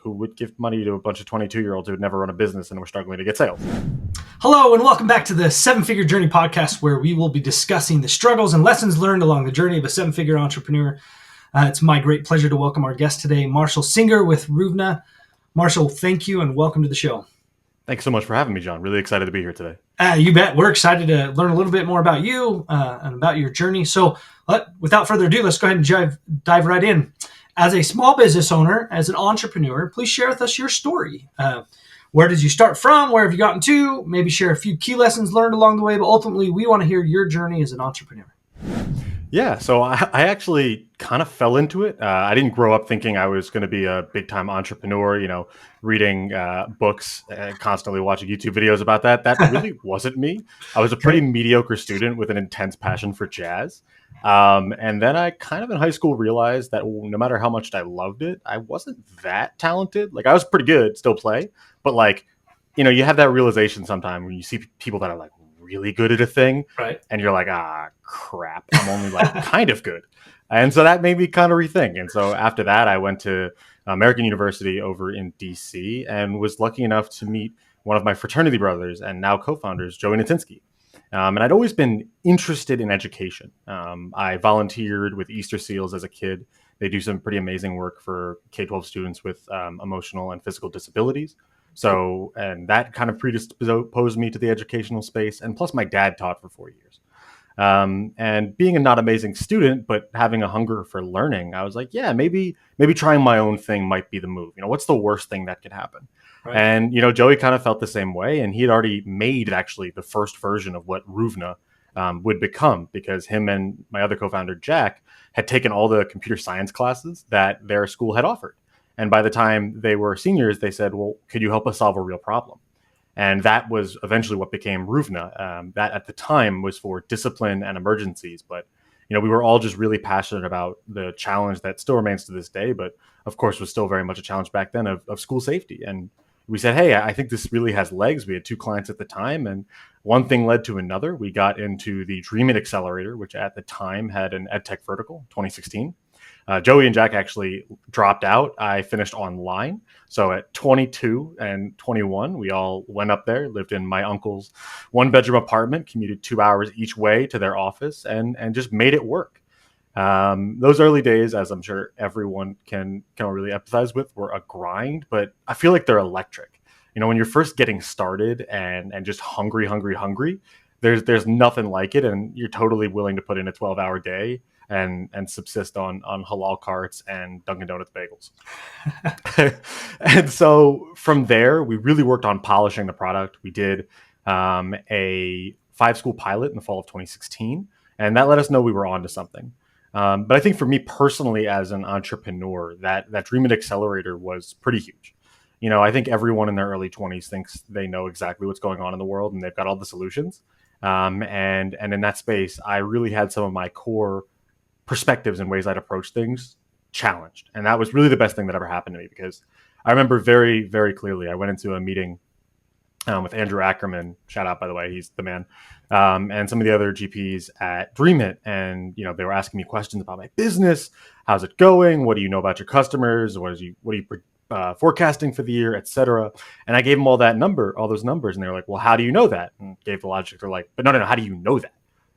who would give money to a bunch of 22-year-olds who would never run a business and were struggling to get sales. Hello, and welcome back to the Seven Figure Journey podcast, where we will be discussing the struggles and lessons learned along the journey of a seven-figure entrepreneur. It's my great pleasure to welcome our guest today, Marshall Singer with Ruvna. Marshall, thank you and welcome to the show. Thanks so much for having me, John. Really excited to be here today. You bet. We're excited to learn a little bit more about you and about your journey. So without further ado, let's go ahead and dive right in. As a small business owner, as an entrepreneur, please share with us your story. Where did you start from? Where have you gotten to? Maybe share a few key lessons learned along the way, but ultimately we want to hear your journey as an entrepreneur. Yeah, so I actually kind of fell into it. I didn't grow up thinking I was going to be a big-time entrepreneur, reading books and constantly watching YouTube videos about that. That really wasn't me. I was a pretty mediocre student with an intense passion for jazz. And then I kind of in high school realized that no matter how much I loved it, I wasn't that talented. Like I was pretty good, still play, but you have that realization sometime when you see people that are like really good at a thing, right? And you're like, crap, I'm only like kind of good. And so that made me kind of rethink. And so after that, I went to American University over in DC and was lucky enough to meet one of my fraternity brothers and now co-founders, Joey Natinsky. And I'd always been interested in education. I volunteered with Easter Seals as a kid. They do some pretty amazing work for K-12 students with emotional and physical disabilities. So, and that kind of predisposed me to the educational space. And plus my dad taught for 4 years. And being a not amazing student, but having a hunger for learning, I was like, yeah, maybe trying my own thing might be the move. What's the worst thing that could happen? Right. And, Joey kind of felt the same way. And he had already made actually the first version of what Ruvna would become, because him and my other co-founder, Jack, had taken all the computer science classes that their school had offered. And by the time they were seniors, they said, well, could you help us solve a real problem? And that was eventually what became Ruvna. That at the time was for discipline and emergencies. But, we were all just really passionate about the challenge that still remains to this day, but of course was still very much a challenge back then of school safety. And we said, hey, I think this really has legs. We had 2 clients at the time, and one thing led to another. We got into the Dream It Accelerator, which at the time had an EdTech vertical, 2016. Joey and Jack actually dropped out. I finished online. So at 22 and 21, we all went up there, lived in my uncle's 1-bedroom apartment, commuted 2 hours each way to their office, and just made it work. Those early days, as I'm sure everyone can really empathize with, were a grind, but I feel like they're electric. When you're first getting started and just hungry, there's nothing like it. And you're totally willing to put in a 12-hour day and subsist on halal carts and Dunkin' Donuts bagels. And so from there, we really worked on polishing the product. We did a 5-school pilot in the fall of 2016, and that let us know we were onto something. But I think for me personally, as an entrepreneur, that Dream It Accelerator was pretty huge. I think everyone in their early 20s thinks they know exactly what's going on in the world and they've got all the solutions. And in that space, I really had some of my core perspectives and ways I'd approach things challenged. And that was really the best thing that ever happened to me, because I remember very, very clearly, I went into a meeting with Andrew Ackerman, shout out, by the way, he's the man, and some of the other GPs at Dream It. And, they were asking me questions about my business. How's it going? What do you know about your customers? What are you forecasting for the year, et cetera? And I gave them all those numbers. And they were like, well, how do you know that? And gave the logic. They're like, but no, how do you know that?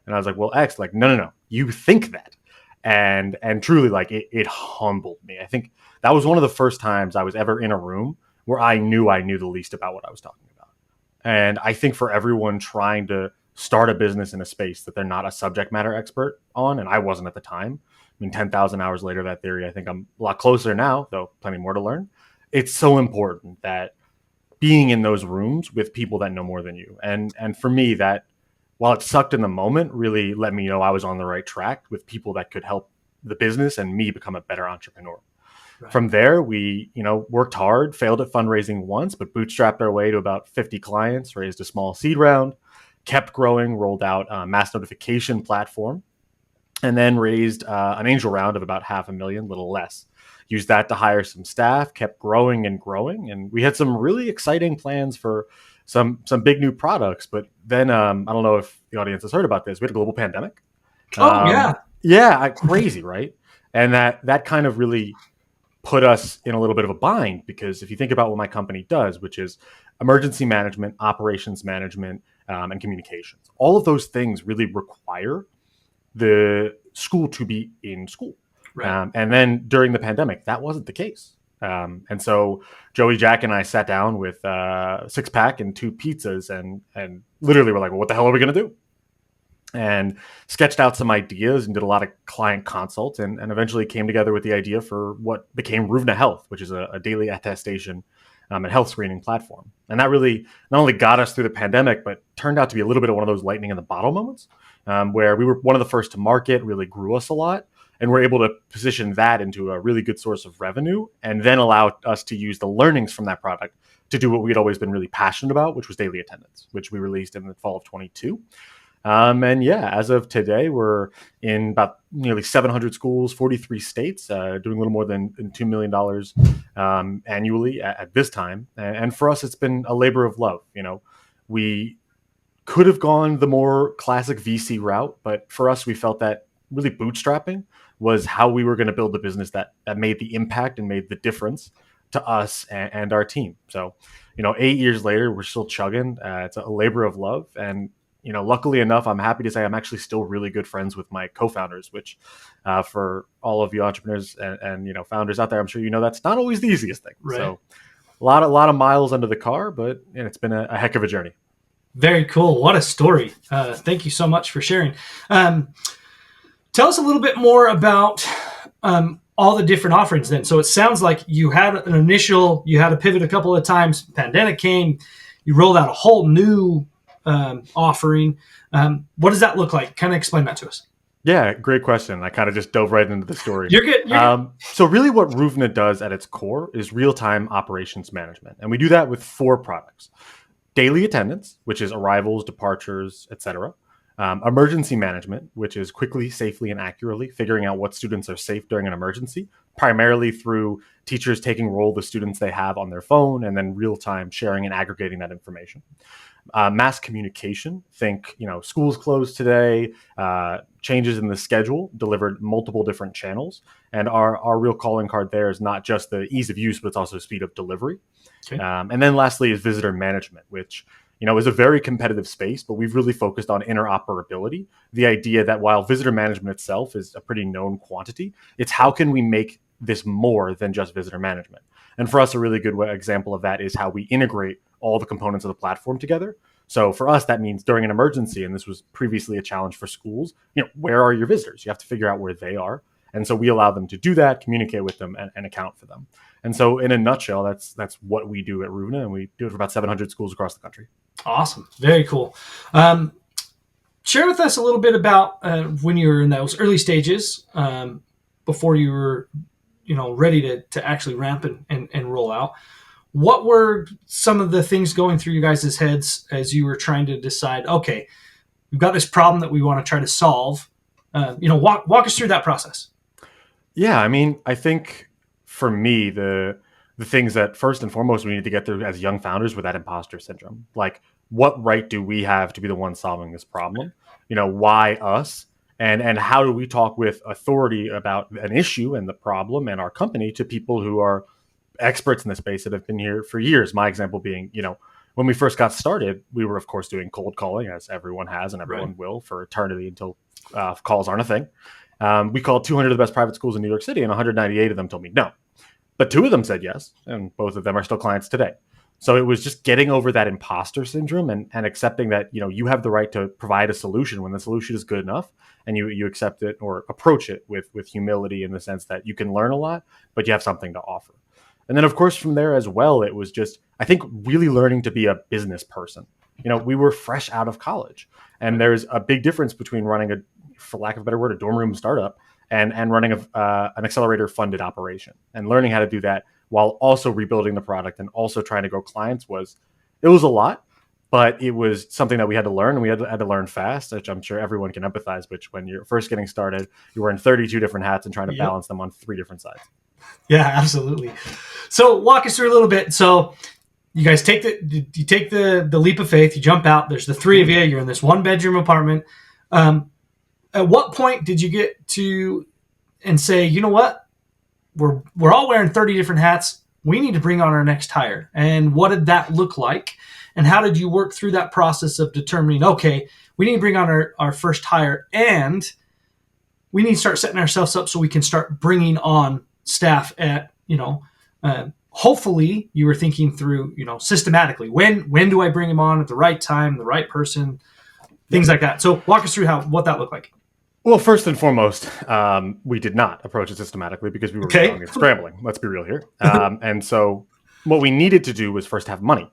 And I was like, well, X, like, no, you think that. And truly, like, it humbled me. I think that was one of the first times I was ever in a room where I knew the least about what I was talking about. And I think for everyone trying to start a business in a space that they're not a subject matter expert on, and I wasn't at the time. I mean, 10,000 hours later, that theory, I think I'm a lot closer now, though plenty more to learn. It's so important that being in those rooms with people that know more than you. And for me, that, while it sucked in the moment, really let me know I was on the right track with people that could help the business and me become a better entrepreneur. Right. From there, we, worked hard, failed at fundraising once, but bootstrapped our way to about 50 clients, raised a small seed round, kept growing, rolled out a mass notification platform, and then raised an angel round of about $500,000, a little less. Used that to hire some staff, kept growing. And we had some really exciting plans for some big new products. But then I don't know if the audience has heard about this. We had a global pandemic. Oh, yeah. Yeah, crazy, right? And that kind of really put us in a little bit of a bind, because if you think about what my company does, which is emergency management, operations management, and communications, all of those things really require the school to be in school. Right. And then during the pandemic, that wasn't the case. And so Joey, Jack, and I sat down with a 6-pack and 2 pizzas, and literally were like, well, what the hell are we going to do? And sketched out some ideas and did a lot of client consults, and eventually came together with the idea for what became Ruvna Health, which is a daily attestation and health screening platform. And that really not only got us through the pandemic, but turned out to be a little bit of one of those lightning in the bottle moments, where we were one of the first to market, really grew us a lot, and we're able to position that into a really good source of revenue, and then allow us to use the learnings from that product to do what we'd always been really passionate about, which was daily attendance, which we released in the fall of 22. And yeah, as of today, we're in about nearly 700 schools, 43 states, doing a little more than $2 million annually at this time. And for us, it's been a labor of love. We could have gone the more classic VC route, but for us, we felt that really bootstrapping was how we were going to build a business that made the impact and made the difference to us and our team. So, 8 years later, we're still chugging. It's a labor of love. And luckily enough, I'm happy to say I'm actually still really good friends with my co-founders, which for all of you entrepreneurs and founders out there, I'm sure that's not always the easiest thing. Right. So a lot of miles under the car, but it's been a heck of a journey. Very cool. What a story. Thank you so much for sharing. Tell us a little bit more about all the different offerings then. So it sounds like you had a pivot a couple of times, pandemic came, you rolled out a whole new offering. What does that look like? Kind of explain that to us. Yeah, great question. I kind of just dove right into the story. You're good. So really what Ruvna does at its core is real-time operations management. And we do that with 4 products. Daily attendance, which is arrivals, departures, etc. Emergency management, which is quickly, safely, and accurately figuring out what students are safe during an emergency, primarily through teachers taking roll of the students they have on their phone and then real-time sharing and aggregating that information. Mass communication, think, schools closed today, changes in the schedule, delivered multiple different channels. And our real calling card there is not just the ease of use, but it's also speed of delivery. Okay. And then lastly is visitor management, which, is a very competitive space, but we've really focused on interoperability. The idea that while visitor management itself is a pretty known quantity, it's how can we make this more than just visitor management? And for us, a really good example of that is how we integrate all the components of the platform together. So for us, that means during an emergency, and this was previously a challenge for schools, where are your visitors? You have to figure out where they are. And so we allow them to do that, communicate with them, and account for them. And so in a nutshell, that's what we do at Ruvna, and we do it for about 700 schools across the country. Awesome. Very cool. Share with us a little bit about when you were in those early stages, before you were ready to actually ramp and roll out. What were some of the things going through you guys' heads as you were trying to decide, okay, we've got this problem that we want to try to solve? Walk us through that process. Yeah, I think for me, the things that first and foremost we need to get through as young founders were that imposter syndrome. Like, what right do we have to be the one solving this problem? Why us? And how do we talk with authority about an issue and the problem and our company to people who are experts in the space that have been here for years? My example being, when we first got started, we were, of course, doing cold calling, as everyone has and everyone will for eternity until calls aren't a thing. We called 200 of the best private schools in New York City, and 198 of them told me no. But 2 of them said yes, and both of them are still clients today. So it was just getting over that imposter syndrome and accepting that, you have the right to provide a solution when the solution is good enough, and you accept it or approach it with humility, in the sense that you can learn a lot, but you have something to offer. And then, of course, from there as well, it was just, I think, really learning to be a business person. We were fresh out of college, and there's a big difference between running for lack of a better word, a dorm room startup and running an accelerator funded operation, and learning how to do that while also rebuilding the product and also trying to grow clients was a lot, but it was something that we had to learn, and we had to learn fast, which I'm sure everyone can empathize, which when you're first getting started, you're wearing 32 different hats and trying to balance them on 3 different sides. Yeah, absolutely. So walk us through a little bit. So you guys take the leap of faith, you jump out, there's the 3 of you, you're in this 1-bedroom apartment. At what point did you get to and say, you know what? we're all wearing 30 different hats. We need to bring on our next hire. And what did that look like? And how did you work through that process of determining, okay, we need to bring on our first hire, and we need to start setting ourselves up so we can start bringing on staff at, hopefully you were thinking through, systematically, when do I bring them on at the right time, the right person, things like that. So walk us through what that looked like. Well, first and foremost, we did not approach it systematically because we were young and scrambling. Let's be real here. And so what we needed to do was first have money.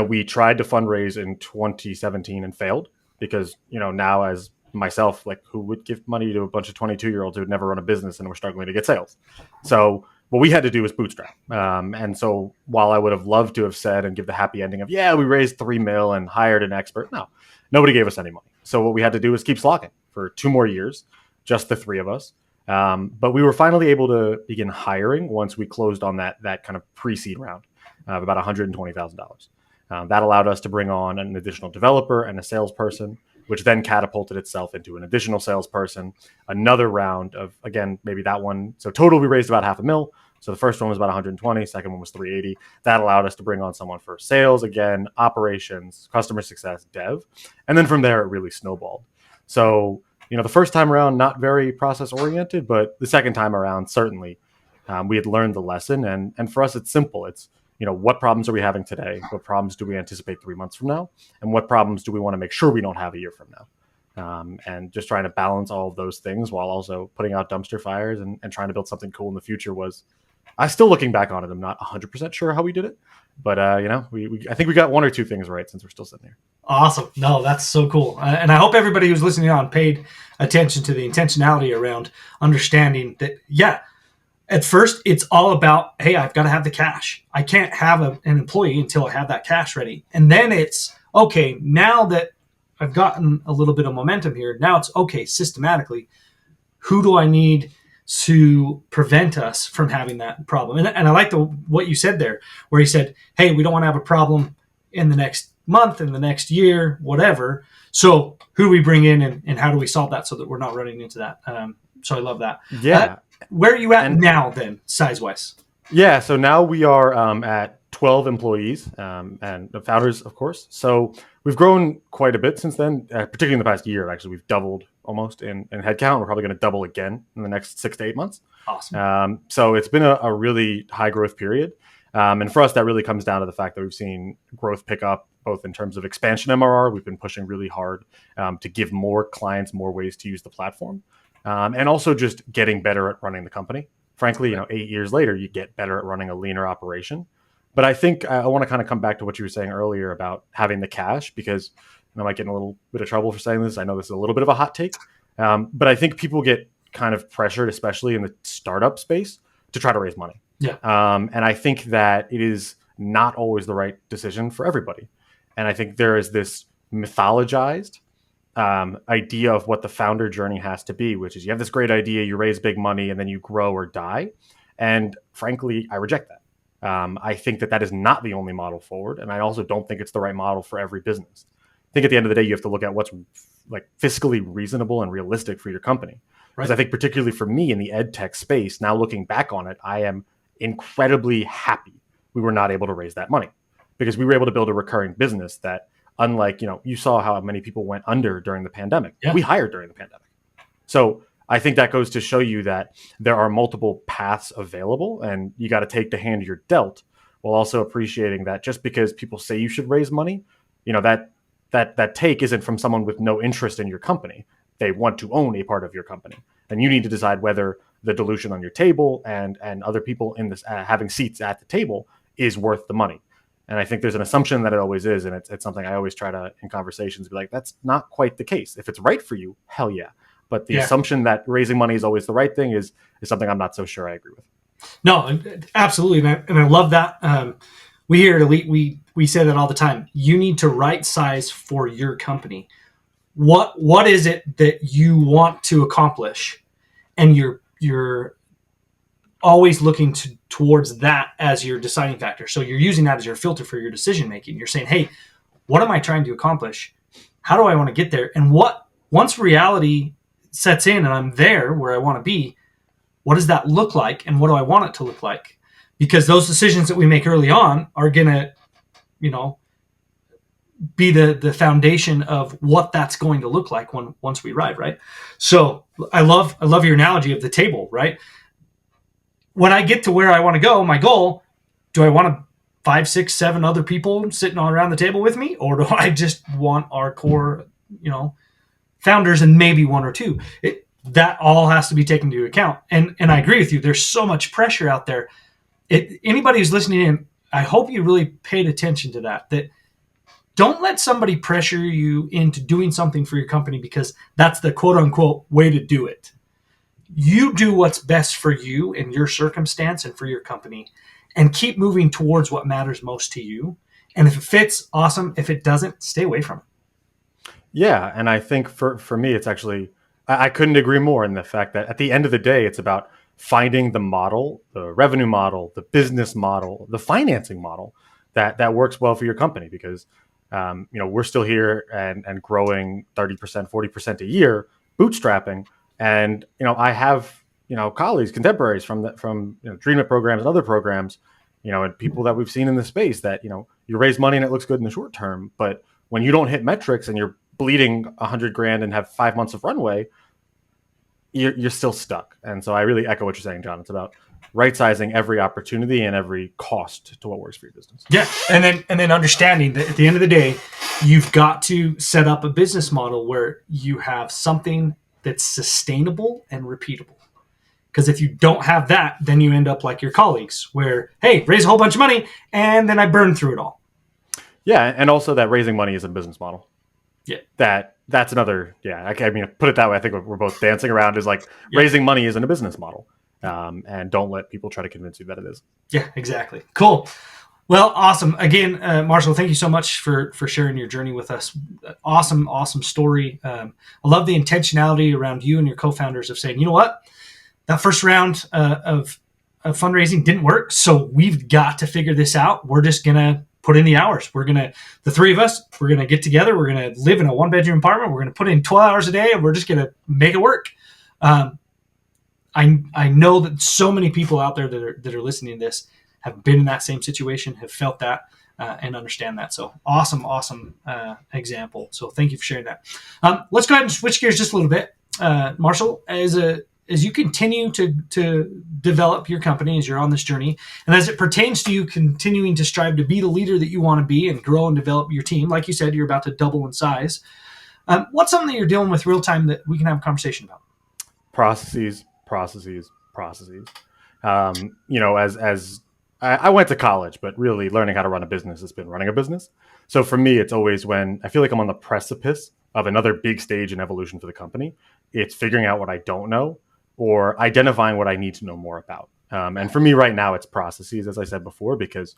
We tried to fundraise in 2017 and failed because, now as myself, like, who would give money to a bunch of 22-year-olds who had never run a business and were struggling to get sales? So what we had to do was bootstrap. And so while I would have loved to have said and give the happy ending of, yeah, we raised $3 million and hired an expert, no, nobody gave us any money. So what we had to do was keep slogging for 2 more years, just the 3 of us. But we were finally able to begin hiring once we closed on that kind of pre-seed round of about $120,000. That allowed us to bring on an additional developer and a salesperson, which then catapulted itself into an additional salesperson, another round of, again, maybe that one. So total, we raised about $500,000. So the first one was about 120, second one was 380. That allowed us to bring on someone for sales, again, operations, customer success, dev. And then from there, it really snowballed. So, the first time around, not very process oriented, but the second time around, certainly we had learned the lesson. And for us, it's simple. It's, what problems are we having today? What problems do we anticipate 3 months from now? And what problems do we want to make sure we don't have a year from now? And just trying to balance all of those things while also putting out dumpster fires and trying to build something cool in the future was, I still, looking back on it, I'm not 100% sure how we did it. But, I think we got 1 or 2 things right since we're still sitting here. Awesome. No, that's so cool. And I hope everybody who's listening on paid attention to the intentionality around understanding that, at first it's all about, hey, I've got to have the cash. I can't have an employee until I have that cash ready. And then it's, okay, now that I've gotten a little bit of momentum here, now it's, okay, systematically, who do I need to prevent us from having that problem? And I like what you said there, where you said, hey, we don't want to have a problem in the next month, in the next year, whatever. So who do we bring in and how do we solve that so that we're not running into that? So I love that. Yeah. Where are you at now then, size-wise? Yeah, so now we are at 12 employees and the founders, of course. So we've grown quite a bit since then, particularly in the past year. Actually, we've doubled almost in headcount. We're probably going to double again in the next 6 to 8 months. Awesome. So it's been a really high growth period. And for us, that really comes down to the fact that we've seen growth pick up, both in terms of expansion MRR. We've been pushing really hard to give more clients more ways to use the platform. And also just getting better at running the company. Frankly, 8 years later, you get better at running a leaner operation. But I think I want to kind of come back to what you were saying earlier about having the cash, because I might get in a little bit of trouble for saying this. I know this is a little bit of a hot take, but I think people get kind of pressured, especially in the startup space, to try to raise money. Yeah. And I think that it is not always the right decision for everybody. And I think there is this mythologized idea of what the founder journey has to be, which is you have this great idea, you raise big money, and then you grow or die. And frankly, I reject that. I think that is not the only model forward. And I also don't think it's the right model for every business. I think at the end of the day, you have to look at what's like fiscally reasonable and realistic for your company. Because I think particularly for me in the ed tech space, now looking back on it, I am incredibly happy we were not able to raise that money, because we were able to build a recurring business that, unlike, you saw how many people went under during the pandemic. Yeah. We hired during the pandemic. So I think that goes to show you that there are multiple paths available, and you got to take the hand you're dealt, while also appreciating that just because people say you should raise money, that take isn't from someone with no interest in your company. They want to own a part of your company, and you need to decide whether the dilution on your table and other people in this having seats at the table is worth the money. And I think there's an assumption that it always is, and it's something I always try to, in conversations, be like, that's not quite the case. If it's right for you, hell yeah. But the assumption that raising money is always the right thing is something I'm not so sure I agree with. No, absolutely, and I love that. We here at Elite, we say that all the time. You need to right size for your company. What is it that you want to accomplish, and you're always looking towards that as your deciding factor. So you're using that as your filter for your decision making. You're saying, hey, what am I trying to accomplish? How do I want to get there? And once reality sets in and I'm there where I want to be, what does that look like, and what do I want it to look like? Because those decisions that we make early on are going to, be the foundation of what that's going to look like once we arrive, right? So I love your analogy of the table, right? When I get to where I want to go, my goal, do I want 5, 6, 7 other people sitting all around the table with me, or do I just want our core, founders and maybe 1 or 2? That all has to be taken into account. And I agree with you. There's so much pressure out there. Anybody who's listening in, I hope you really paid attention to that don't let somebody pressure you into doing something for your company because that's the quote unquote way to do it. You do what's best for you in your circumstance and for your company, and keep moving towards what matters most to you. And if it fits, awesome. If it doesn't, stay away from it. Yeah. And I think for me, it's actually, I couldn't agree more in the fact that at the end of the day, it's about finding the model, the revenue model, the business model, the financing model that works well for your company. Because we're still here and growing 30%, 40% a year, bootstrapping. And, I have, colleagues, contemporaries from Dream It programs and other programs, and people that we've seen in the space that, you raise money and it looks good in the short term. But when you don't hit metrics and you're bleeding $100,000 and have 5 months of runway, you're still stuck. And so I really echo what you're saying, John. It's about right sizing every opportunity and every cost to what works for your business. Yeah. And then understanding that at the end of the day, you've got to set up a business model where you have something that's sustainable and repeatable. Because if you don't have that, then you end up like your colleagues where, hey, raise a whole bunch of money and then I burn through it all. Yeah. And also that raising money is a business model. Yeah. That's another, I mean, put it that way. I think we're both dancing around is like raising money isn't a business model. And don't let people try to convince you that it is. Yeah, exactly. Cool. Well, awesome. Again, Marshall, thank you so much for sharing your journey with us. Awesome story. I love the intentionality around you and your co-founders of saying, you know what, that first round of fundraising didn't work, so we've got to figure this out. We're just going to put in the hours. The 3 of us, we're going to get together. We're going to live in a 1-bedroom apartment. We're going to put in 12 hours a day, and we're just going to make it work. I know that so many people out there that are listening to this have been in that same situation, have felt that, and understand that. So awesome example. So thank you for sharing that. Let's go ahead and switch gears just a little bit. Marshall, as you continue to develop your company, as you're on this journey, and as it pertains to you continuing to strive to be the leader that you want to be and grow and develop your team, like you said, you're about to double in size. What's something that you're dealing with real time that we can have a conversation about? Processes. As I went to college, but really learning how to run a business has been running a business. So for me, it's always when I feel like I'm on the precipice of another big stage in evolution for the company, it's figuring out what I don't know or identifying what I need to know more about. And for me right now, it's processes, as I said before, because,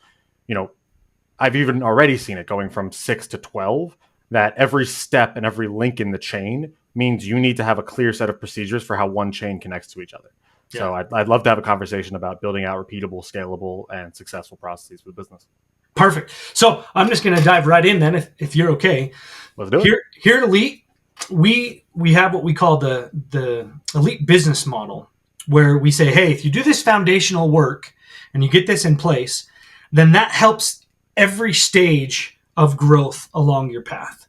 I've even already seen it going from 6 to 12, that every step and every link in the chain means you need to have a clear set of procedures for how one chain connects to each other. Yeah. So I'd love to have a conversation about building out repeatable, scalable, and successful processes for business. Perfect. So I'm just going to dive right in then, if you're okay. Let's do it. Here at Elite, we have what we call the Elite business model, where we say, hey, if you do this foundational work and you get this in place, then that helps every stage of growth along your path.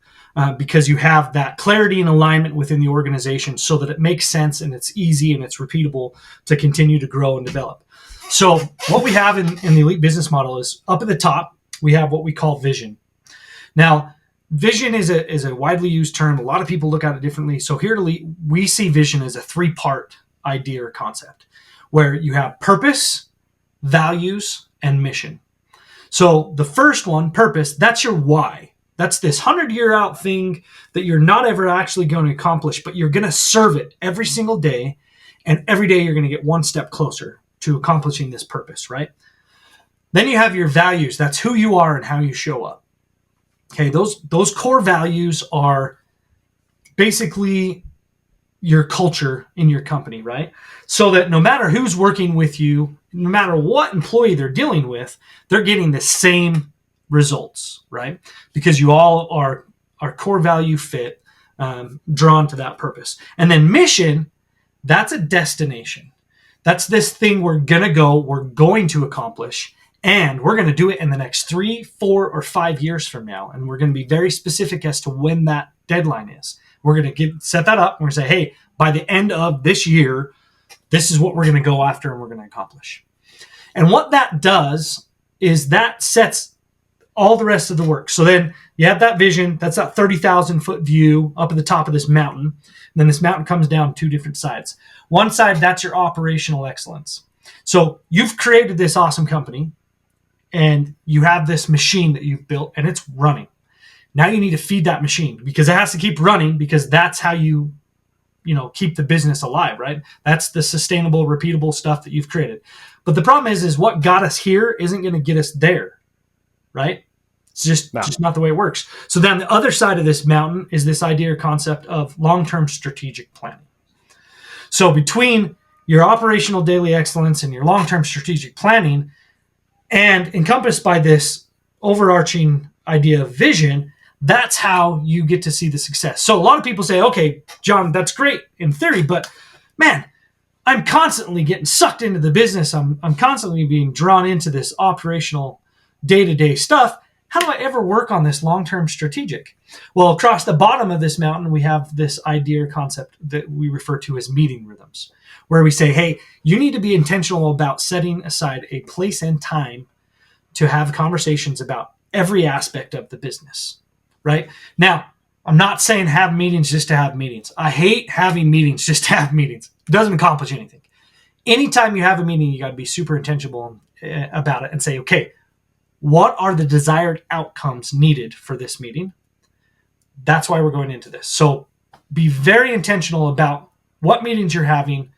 Because you have that clarity and alignment within the organization so that it makes sense and it's easy and it's repeatable to continue to grow and develop. So what we have in the Elite business model is up at the top, we have what we call vision. Now, vision is a widely used term. A lot of people look at it differently. So here at Elite, we see vision as a 3-part idea or concept where you have purpose, values, and mission. So the first one, purpose, that's your why. That's this 100-year out thing that you're not ever actually going to accomplish, but you're going to serve it every single day. And every day you're going to get one step closer to accomplishing this purpose, right? Then you have your values. That's who you are and how you show up. Okay, those core values are basically your culture in your company, right? So that no matter who's working with you, no matter what employee they're dealing with, they're getting the same results, right? Because you all are core value fit, drawn to that purpose. And then mission, that's a destination. That's this thing we're going to accomplish, and we're going to do it in the next 3, 4, or 5 years from now. And we're going to be very specific as to when that deadline is. We're going to set that up. We're going to say, hey, by the end of this year, this is what we're going to go after and we're going to accomplish. And what that does is that sets all the rest of the work. So then you have that vision. That's that 30,000 foot view up at the top of this mountain. And then this mountain comes down 2 different sides. One side, that's your operational excellence. So you've created this awesome company and you have this machine that you've built and it's running. Now you need to feed that machine because it has to keep running, because that's how you keep the business alive, right? That's the sustainable, repeatable stuff that you've created. But the problem is what got us here isn't going to get us there, right? It's just not the way it works. So then the other side of this mountain is this idea or concept of long-term strategic planning. So between your operational daily excellence and your long-term strategic planning, and encompassed by this overarching idea of vision, that's how you get to see the success. So a lot of people say, okay, John, that's great in theory, but man, I'm constantly getting sucked into the business. I'm constantly being drawn into this operational day-to-day stuff. How do I ever work on this long-term strategic? Well, across the bottom of this mountain, we have this idea or concept that we refer to as meeting rhythms, where we say, hey, you need to be intentional about setting aside a place and time to have conversations about every aspect of the business, right? Now, I'm not saying have meetings just to have meetings. I hate having meetings just to have meetings. It doesn't accomplish anything. Anytime you have a meeting, you got to be super intentional about it and say, okay, what are the desired outcomes needed for this meeting? That's why we're going into this. So be very intentional about what meetings you're having,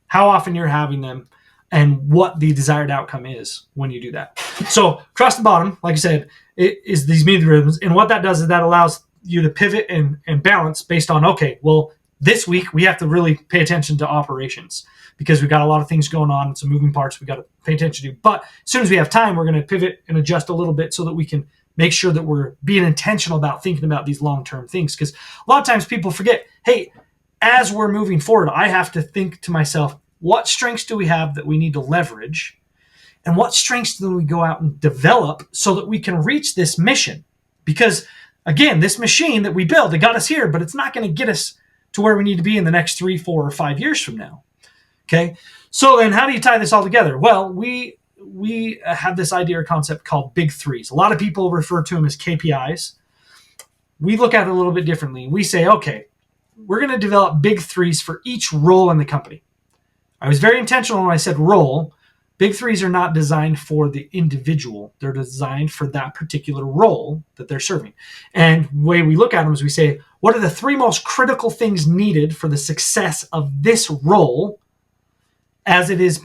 how often you're having them, and what the desired outcome is when you do that. So across the bottom, like I said, it is these meeting rhythms. And what that does is that allows you to pivot and balance based on, okay, well, this week we have to really pay attention to operations because we've got a lot of things going on and some moving parts we got to pay attention to. But as soon as we have time, we're going to pivot and adjust a little bit so that we can make sure that we're being intentional about thinking about these long-term things. Because a lot of times people forget, hey, as we're moving forward, I have to think to myself, what strengths do we have that we need to leverage? And what strengths do we go out and develop so that we can reach this mission? Because again, this machine that we build, it got us here, but it's not going to get us to where we need to be in the next 3, 4, or 5 years from now. Okay. So then how do you tie this all together? Well, we have this idea or concept called big threes. A lot of people refer to them as KPIs. We look at it a little bit differently. We say, okay, we're going to develop big threes for each role in the company. I was very intentional when I said role. Big threes are not designed for the individual. They're designed for that particular role that they're serving. And the way we look at them is we say, what are the 3 most critical things needed for the success of this role as it is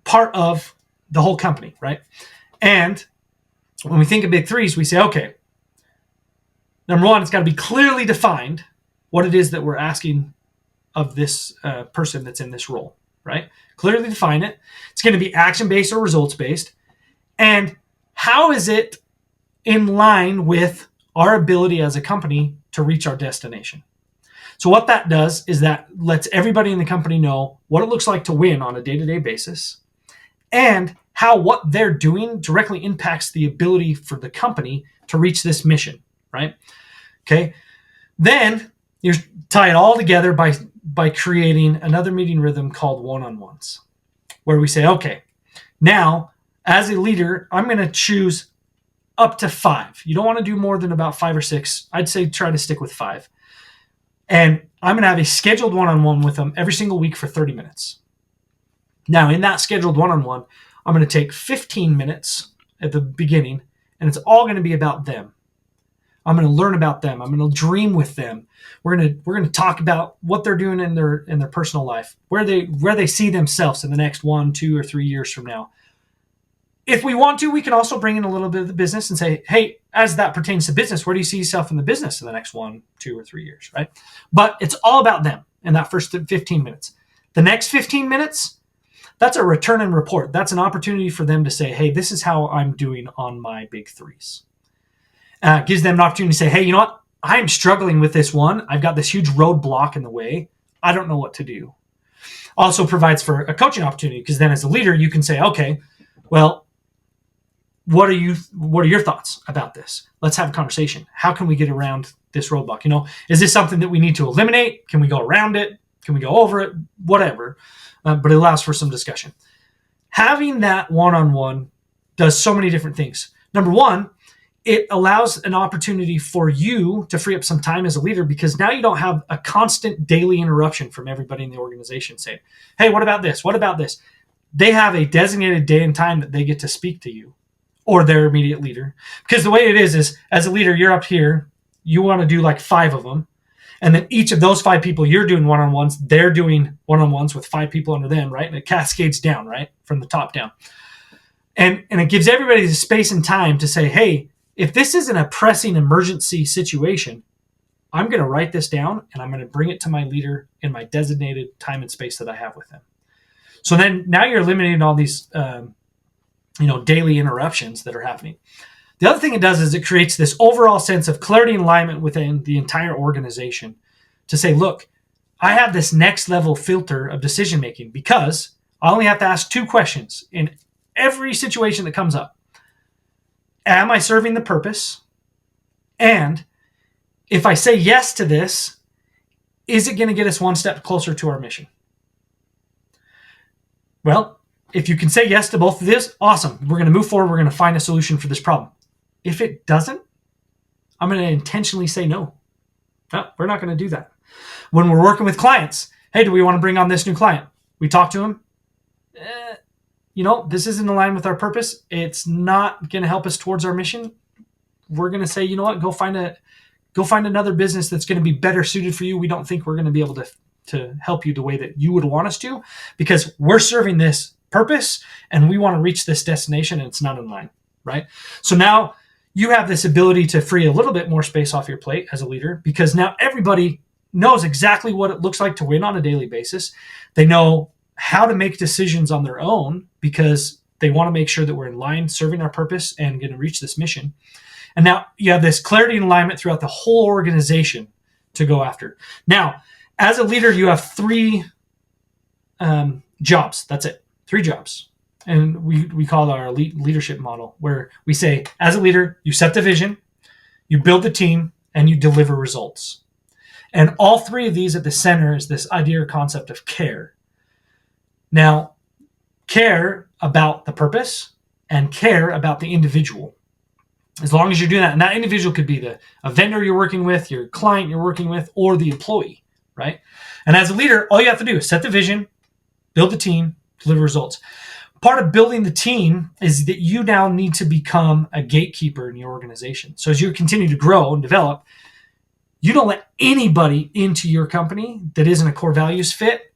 part of the whole company, right? And when we think of big threes, we say, okay, number 1, it's got to be clearly defined what it is that we're asking of this person that's in this role, right? Clearly define it. It's going to be action-based or results-based. And how is it in line with our ability as a company to reach our destination? So what that does is that lets everybody in the company know what it looks like to win on a day-to-day basis and how what they're doing directly impacts the ability for the company to reach this mission, right? Okay. Then you tie it all together by creating another meeting rhythm called one-on-ones, where we say, okay, now as a leader, I'm going to choose up to 5. You don't want to do more than about 5 or 6. I'd say try to stick with 5. And I'm going to have a scheduled one-on-one with them every single week for 30 minutes. Now, in that scheduled one-on-one, I'm going to take 15 minutes at the beginning, and it's all going to be about them. I'm going to learn about them. I'm going to dream with them. We're going to talk about what they're doing in their personal life, where they see themselves in the next 1, 2, or 3 years from now. If we want to, we can also bring in a little bit of the business and say, hey, as that pertains to business, where do you see yourself in the business in the next 1, 2, or 3 years, right? But it's all about them in that first 15 minutes. The next 15 minutes, that's a return and report. That's an opportunity for them to say, hey, this is how I'm doing on my big threes. Gives them an opportunity to say, hey, you know what? I'm struggling with this one. I've got this huge roadblock in the way. I don't know what to do. Also provides for a coaching opportunity, because then as a leader, you can say, okay, well, what are your thoughts about this? Let's have a conversation. How can we get around this roadblock? Is this something that we need to eliminate? Can we go around it? Can we go over it? Whatever. But it allows for some discussion. Having that one-on-one does so many different things. Number one, it allows an opportunity for you to free up some time as a leader, because now you don't have a constant daily interruption from everybody in the organization saying, hey, what about this? What about this? They have a designated day and time that they get to speak to you or their immediate leader. Because the way it is as a leader, you're up here, you want to do like 5 of them. And then each of those 5 people, you're doing one-on-ones, they're doing one-on-ones with 5 people under them, right? And it cascades down, right? From the top down. And it gives everybody the space and time to say, hey, if this isn't a pressing emergency situation, I'm going to write this down and I'm going to bring it to my leader in my designated time and space that I have with them. So then now you're eliminating all these daily interruptions that are happening. The other thing it does is it creates this overall sense of clarity and alignment within the entire organization to say, look, I have this next level filter of decision making because I only have to ask 2 questions in every situation that comes up. Am I serving the purpose? And if I say yes to this, is it going to get us one step closer to our mission? Well, if you can say yes to both of this, awesome. We're going to move forward. We're going to find a solution for this problem. If it doesn't, I'm going to intentionally say no. No, we're not going to do that. When we're working with clients, hey, do we want to bring on this new client? We talk to them. This isn't aligned with our purpose. It's not going to help us towards our mission. We're going to say, you know what, go find another business that's going to be better suited for you. We don't think we're going to be able to help you the way that you would want us to, because we're serving this purpose and we want to reach this destination and it's not in line, right? So now you have this ability to free a little bit more space off your plate as a leader, because now everybody knows exactly what it looks like to win on a daily basis. They know how to make decisions on their own because they want to make sure that we're in line serving our purpose and going to reach this mission. And now you have this clarity and alignment throughout the whole organization to go after. Now, as a leader, you have 3 jobs. That's it. 3 jobs. And we call it our leadership model, where we say, as a leader, you set the vision, you build the team, and you deliver results. And all 3 of these at the center is this idea or concept of care. Now, care about the purpose and care about the individual. As long as you're doing that, and that individual could be a vendor you're working with, your client you're working with, or the employee, right? And as a leader, all you have to do is set the vision, build the team, deliver results. Part of building the team is that you now need to become a gatekeeper in your organization. So as you continue to grow and develop, you don't let anybody into your company that isn't a core values fit,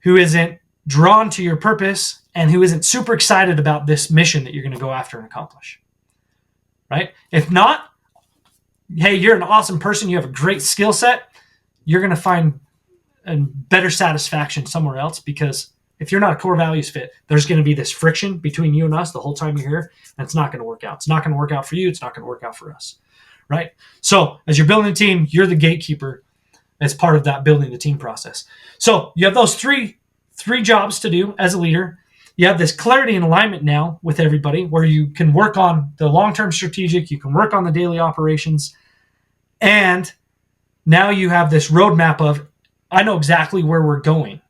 who isn't drawn to your purpose, and who isn't super excited about this mission that you're going to go after and accomplish. Right? If not, hey, you're an awesome person, you have a great skill set, you're going to find a better satisfaction somewhere else, because if you're not a core values fit, there's going to be this friction between you and us the whole time you're here, and it's not going to work out. It's not going to work out for you. It's not going to work out for us. Right? So as you're building a team, you're the gatekeeper as part of that building the team process. So you have those three jobs to do as a leader. You have this clarity and alignment now with everybody, where you can work on the long-term strategic, you can work on the daily operations, and now you have this roadmap of, I know exactly where we're going.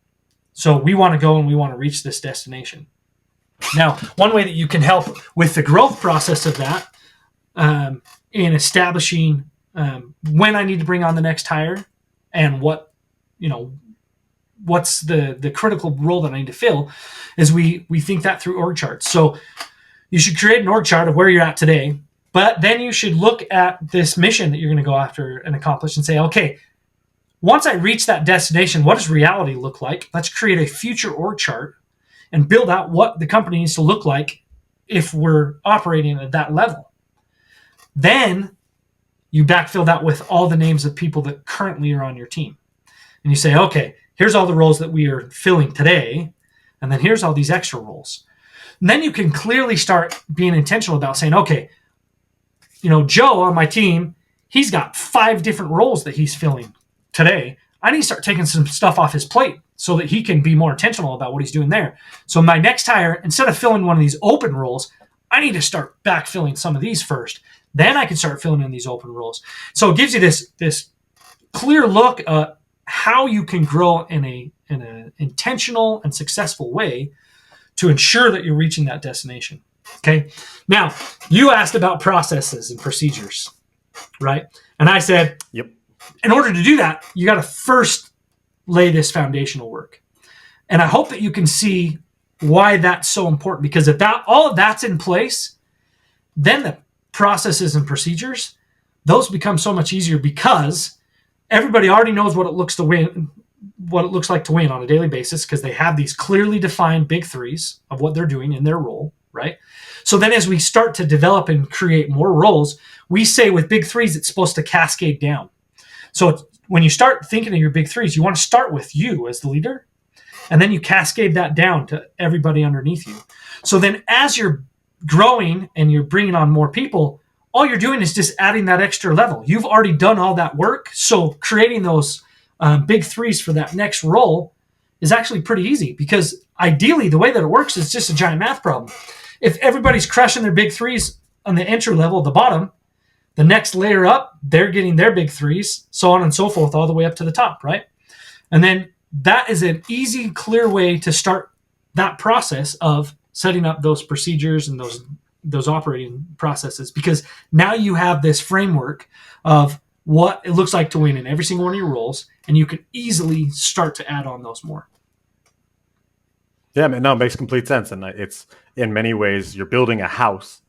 So we want to go and we want to reach this destination. Now, one way that you can help with the growth process of that, in establishing when I need to bring on the next hire and what's the critical role that I need to fill, is we think that through org charts. So you should create an org chart of where you're at today, but then you should look at this mission that you're going to go after and accomplish and say, okay, once I reach that destination, what does reality look like? Let's create a future org chart and build out what the company needs to look like if we're operating at that level. Then you backfill that with all the names of people that currently are on your team. And you say, okay, here's all the roles that we are filling today, and then here's all these extra roles. And then you can clearly start being intentional about saying, okay, Joe on my team, he's got 5 different roles that he's filling today. I need to start taking some stuff off his plate so that he can be more intentional about what he's doing there. So my next hire, instead of filling one of these open roles, I need to start backfilling some of these first. Then I can start filling in these open roles. So it gives you this clear look at how you can grow in an intentional and successful way to ensure that you're reaching that destination. Okay. Now, you asked about processes and procedures, right? And I said, Yep. In order to do that, you got to first lay this foundational work. And I hope that you can see why that's so important, because if that all of that's in place, then the processes and procedures, those become so much easier, because everybody already knows what it looks like to win on a daily basis, because they have these clearly defined big threes of what they're doing in their role, right? So then as we start to develop and create more roles, we say with big threes, it's supposed to cascade down. So when you start thinking of your big threes, you want to start with you as the leader, and then you cascade that down to everybody underneath you. So then as you're growing and you're bringing on more people, all you're doing is just adding that extra level. You've already done all that work. So creating those big threes for that next role is actually pretty easy, because ideally the way that it works is just a giant math problem. If everybody's crushing their big threes on the entry level at the bottom, the next layer up, they're getting their big threes, so on and so forth, all the way up to the top, right? And then that is an easy, clear way to start that process of setting up those procedures and those operating processes, because now you have this framework of what it looks like to win in every single one of your roles, and you can easily start to add on those more. Yeah, man, no, it makes complete sense. And it's, in many ways, you're building a house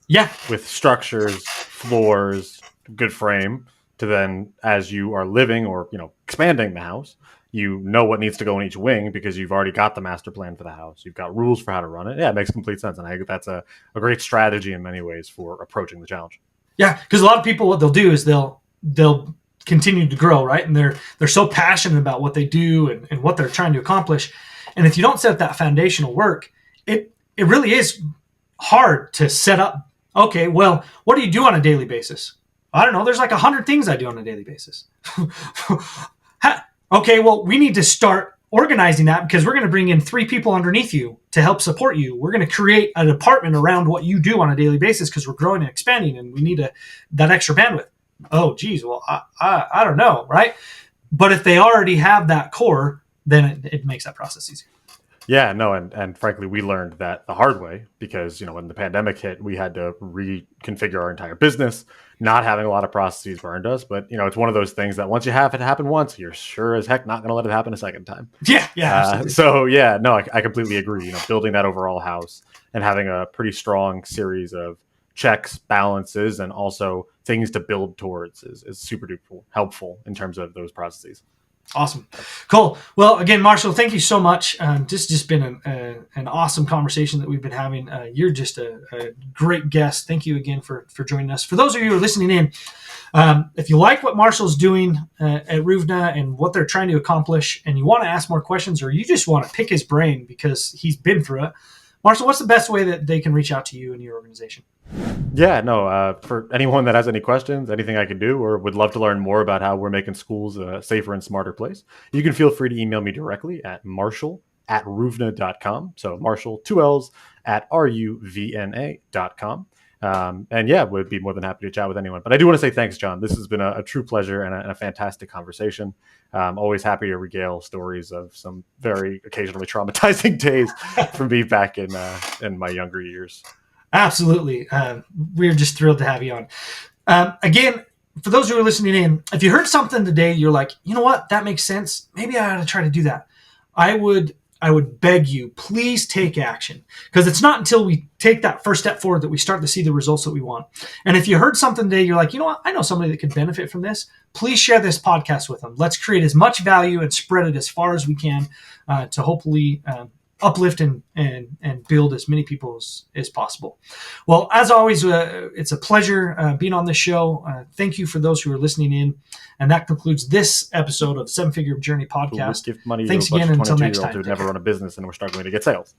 with structures, floors, good frame, to then, as you are living or, expanding the house, you know what needs to go in each wing, because you've already got the master plan for the house. You've got rules for how to run it. Yeah, it makes complete sense. And I think that's a great strategy in many ways for approaching the challenge. Yeah, because a lot of people, what they'll do is they'll continue to grow, right? And they're so passionate about what they do and what they're trying to accomplish. And if you don't set that foundational work, it really is hard to set up. Okay, well, what do you do on a daily basis? I don't know. There's like 100 things I do on a daily basis. Okay, well, we need to start organizing that, because we're going to bring in 3 people underneath you to help support you. We're going to create a department around what you do on a daily basis, because we're growing and expanding, and we need that extra bandwidth. Oh, geez, well, I don't know, right? But if they already have that core, then it makes that process easier. Yeah, no, and frankly, we learned that the hard way, because, when the pandemic hit, we had to reconfigure our entire business. Not having a lot of processes burned us, but, it's one of those things that once you have it happen once, you're sure as heck not going to let it happen a second time. Yeah. So, yeah, no, I completely agree. Building that overall house and having a pretty strong series of checks, balances, and also things to build towards is super duper helpful in terms of those processes. Awesome. Cool. Well, again, Marshall, thank you so much. This has just been an awesome conversation that we've been having. You're just a great guest. Thank you again for joining us. For those of you who are listening in, if you like what Marshall's doing at Ruvna and what they're trying to accomplish, and you want to ask more questions, or you just want to pick his brain because he's been through it, Marshall, what's the best way that they can reach out to you and your organization? Yeah, no, for anyone that has any questions, anything I can do, or would love to learn more about how we're making schools a safer and smarter place, you can feel free to email me directly at marshall@ruvna.com. So Marshall, 2 L's, at RUVNA.com. And yeah, would be more than happy to chat with anyone. But I do want to say thanks, John. This has been a true pleasure and a fantastic conversation. Always happy to regale stories of some very occasionally traumatizing days from me back in my younger years. Absolutely. We're just thrilled to have you on. Again, for those who are listening in, if you heard something today, you're like, you know what, that makes sense. Maybe I ought to try to do that. I would beg you, please take action, because it's not until we take that first step forward that we start to see the results that we want. And if you heard something today, you're like, you know what, I know somebody that could benefit from this. Please share this podcast with them. Let's create as much value and spread it as far as we can to hopefully uplift and build as many people as possible. Well, as always, it's a pleasure being on this show. Thank you for those who are listening in. And that concludes this episode of 7-Figure Journey Podcast. Give money Thanks to a bunch again. of Until next 22-year-olds time. who never run a business and we're struggling to get sales.